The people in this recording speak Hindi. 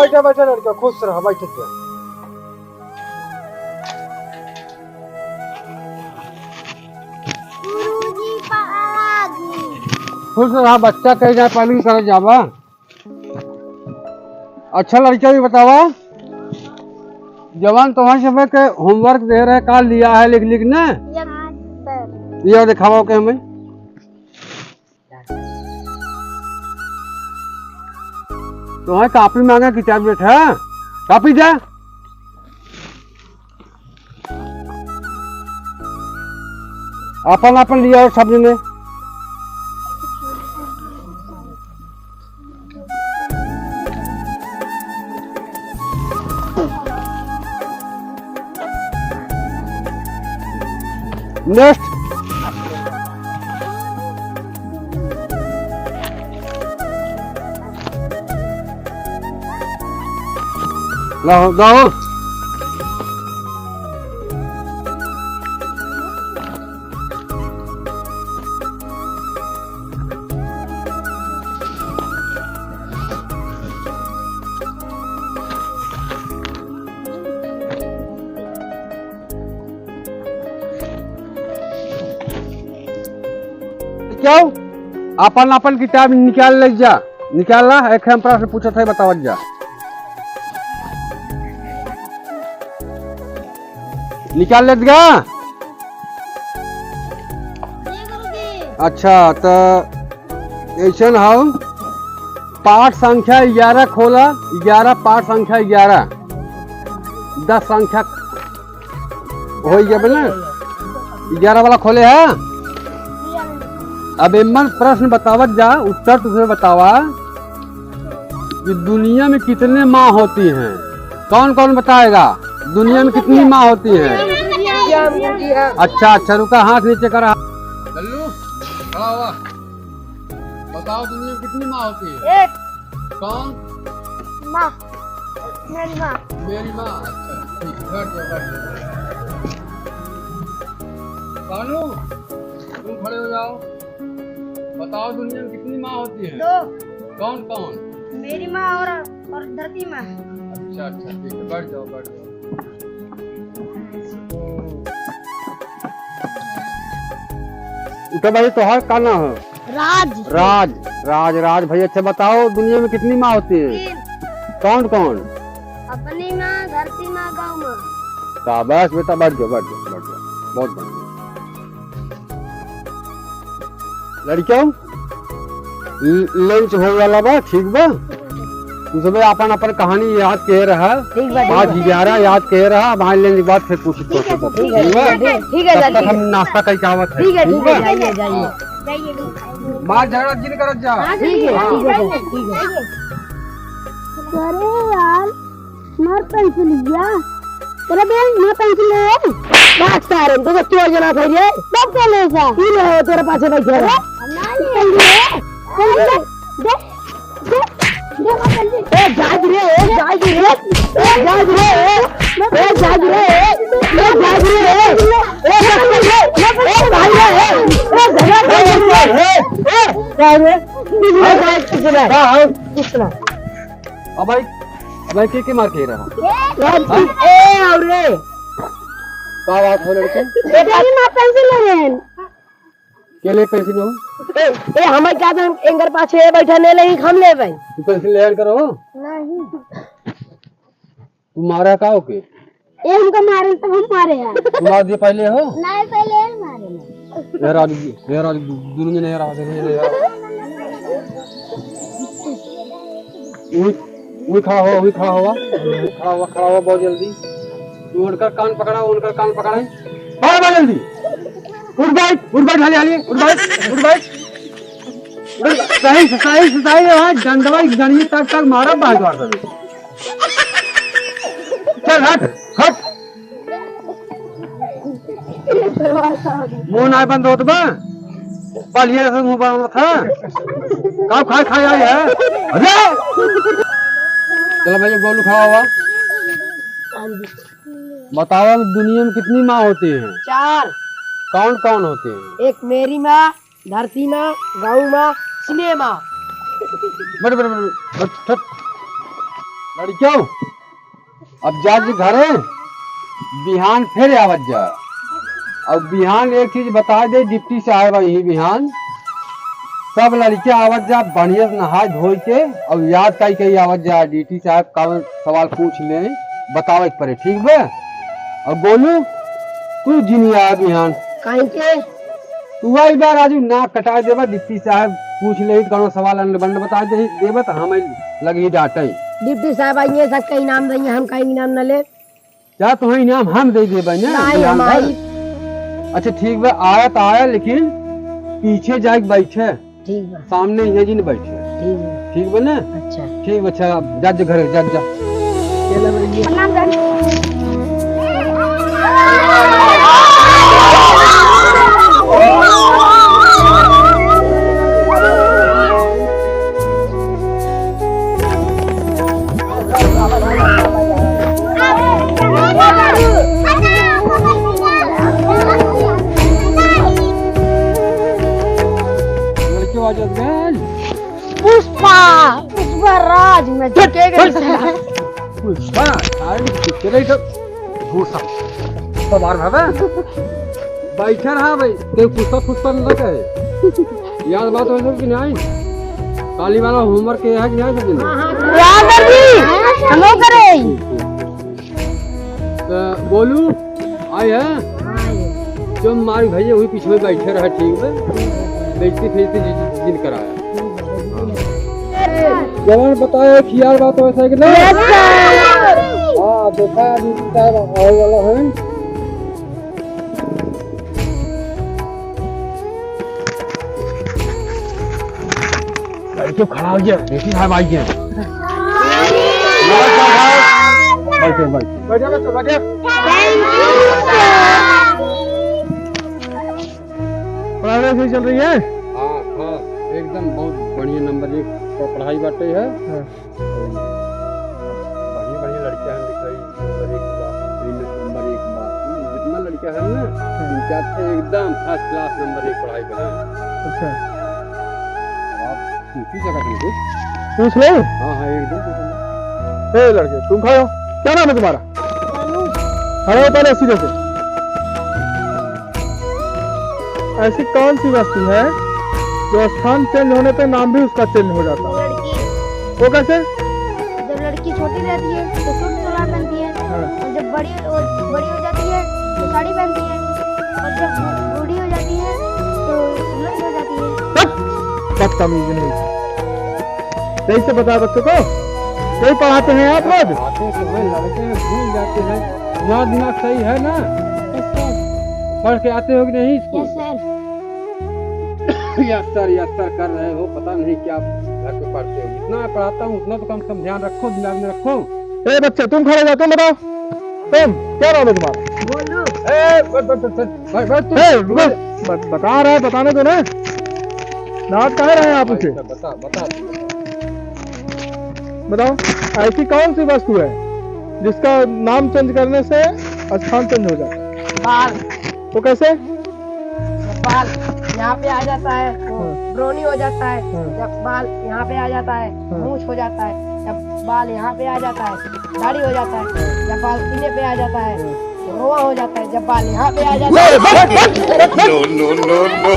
बैठा बैठा लड़का खुश रहा बैठे क्या। खुश रहा बच्चा कहीं जाए पानी कर जावा। अच्छा लड़का भी बतावा जवान तुम्हारे समय के होमवर्क दे रहे का लिया है लिख लिख ने ये दिखावा के हमें तुम्हारे कापी मांगा किताब बैठा कापी जा अपन अपन लिया शब्द ने नेक्स्ट लाओ जाओ क्यों अपन अपन किताब निकाल ले जा निकाला एक हम प्रश्न पूछा था बतावत जा निकाल ले गा। अच्छा तो ऐसा हो पाठ संख्या 11 खोला 11 पाठ संख्या 11 10 संख्या हो गया बोले 11 वाला खोले है। अब एमन प्रश्न बतावत जा उत्तर तुझे बतावा कि दुनिया में कितने माँ होती हैं। कौन कौन बताएगा दुनिया में कितनी माँ होती हैं। अच्छा अच्छा रुका हाथ नीचे करा लल्लू खड़ा हुआ बताओ दुनिया में कितनी माँ होती है। एक कौन माँ मेरी माँ अच्छा ठीक बैठ जाओ कानू तुम खड़े हो जाओ बताओ दुनिया में कितनी माँ होती है। दो कौन कौन मेरी माँ और धरती माँ। अच्छा अच्छा ठीक है बैठ जाओ बैठ जाओ। उठा भाई तोहार का ना हो राज राज राज राज भाई अच्छा बताओ दुनिया में कितनी माँ होती है। कौन कौन अपनी माँ धरती माँ गाँव माँ। शाबाश बेटा बैठ जाओ बैठ जाओ बैठ जाओ बहुत बढ़िया। लड़कियों लंच हो वाला बा ठीक बा तू सब अपन अपन कहानी याद कह रहा बात 11 याद कह रहा वहाँ लेने के बाद फिर पूछ ठीक है तब तक हम नाश्ता कई कहावत है ठीक है ठीक बा? जाइए बात झगड़ा जिन करत जा ठीक है। अरे यार मार पेंसिल लिया तेरा बेल मैं पेंसिल ले बात सारे तो चोर जना था ये तब क्या ले जा तू रहे तेरे पास बैठे रहा जाग रे जाग रे जाग रे जाग रे जाग रे अब भाई के मार के रहा और रे का बात हो लड़के तेरी मां पेंसिल ले रहे हैं के लिए पेंसिल हो ए हमें क्या जान एंगर पाछे बैठा ने नहीं हम ले भाई तू पेंसिल ले करो नहीं तू मारा का ओके ए हमको मारे तो हम मारे यार तू मार दिए पहले हो नहीं पहले ही मारे यार दुनिया ने यार वो खड़ा हुआ बहुत जल्दी तू उनका कान पकड़ा बहुत जल्दी उठ बैठ हाली उठ बैठ सही वहाँ डंडवा गणित तक मारा बाहर चल हट मुंह ना बंद होत बा पलिए से मुंह बंद था कब खाए आई है अरे चलो भैया गोलू खड़ा हुआ बताओ दुनिया में कितनी माँ होती हैं। 4 कौन कौन होते हैं। एक मेरी माँ धरती माँ गौ माँ सिने माँ। लड़कियों अब जा जी घरे बिहान फिर आवत जा। अब बिहान एक चीज बता दे डिप्टी साहब यही बिहान सब लड़कियां आवत जा बढ़िया से नहा धोई के और याद कई कई आवत जा डीटी साहब का सवाल पूछ ले बतावे के पड़े ठीक बे। और बोलू तू जिनिया बिहान कहीं के तू आई बार आज ना कटा देवा डिप्टी साहब पूछ ले कौन सवाल बंद बता दे देवा तो हम लगी डांटे। डिप्टी साहब आइए सबका इनाम देंगे हम कहीं इनाम न ले क्या तुम्हें इनाम हम दे देबे नहीं हमारी। अच्छा ठीक बा आया तो आया लेकिन पीछे जाके बैठे ठीक है सामने ये जी बैठे ठीक है ठीक बा ना। अच्छा ठीक अच्छा जा जा घर जा जा पुष्पा पुष्पा राज में झुकेगा पुष्पा चले तो घूसा तो बार भावे बैठा रहा भाई ते पुष्पा पुष्पा न लगे याद बात हो सब कि नहीं काली वाला होमवर्क के है कि नहीं सब दिन याद नहीं हम करे तो बोलू आई है जो हमारी भैया हुई पीछे बैठे रहे ठीक है बैठते फिरते जिन कराया जवान बताया खियाल बात वैसा कि नहीं हाँ देखा आने वाला है लड़कियों खड़ा हो गया बेटी साहब आई गए बैठे बैठे बैठे बैठे पढ़ाई सही चल रही है। हाँ हाँ एकदम बहुत बढ़िया नंबर एक पढ़ाई बाटे है। बढ़िया बढ़िया लड़कियां हैं दिखाई नंबर एक बात जितना लड़कियां हैं ना चाहते एकदम फर्स्ट क्लास नंबर एक पढ़ाई पर है। अच्छा आप पूछी जगह कुछ पूछ ले। हाँ हाँ एकदम ए लड़के तुम खाओ क्या नाम है तुम्हारा खड़े पहले सीधे से ऐसी कौन सी वस्तु है जो स्थान चेंज होने पे नाम भी उसका चेंज हो जाता है। लड़की वो कैसे जब लड़की छोटी रहती है तो सूट सलवार पहनती है और जब बड़ी हो जाती है तो साड़ी पहनती है और जब बूढ़ी हो जाती है तो लंच हो जाती है। बदतमीज नहीं सही से बता बच्चों को सही पढ़ाते हैं आप रोज लड़के भूल जाते हैं तुम्हारा दिमाग सही है ना पढ़ के आते हो कि नहीं यस सर यस सर कर रहे हो पता नहीं क्या घर पे पढ़ते हो जितना मैं पढ़ाता हूँ उतना तो कम से कम ध्यान रखो दिमाग में रखो। ए बच्चे तुम खड़े जाओ तुम बताओ तुम क्या नाम है तुम्हारा बोलो बता रहे बताने दो ना नाच कह रहे हैं आप उसे बता बता बताओ ऐसी कौन सी वस्तु है जिसका नाम चेंज करने से स्थान चेंज हो जाता है। बाल तो कैसे बाल यहाँ पे आ जाता है ब्रोनी हो जाता है जब बाल यहाँ पे आ जाता है मूछ हो जाता है जब बाल यहाँ पे आ जाता है दाढ़ी हो जाता पे आ जाता है रोआ हो जाता है जब बाल यहाँ पे आ जाता है। no, no, no, no.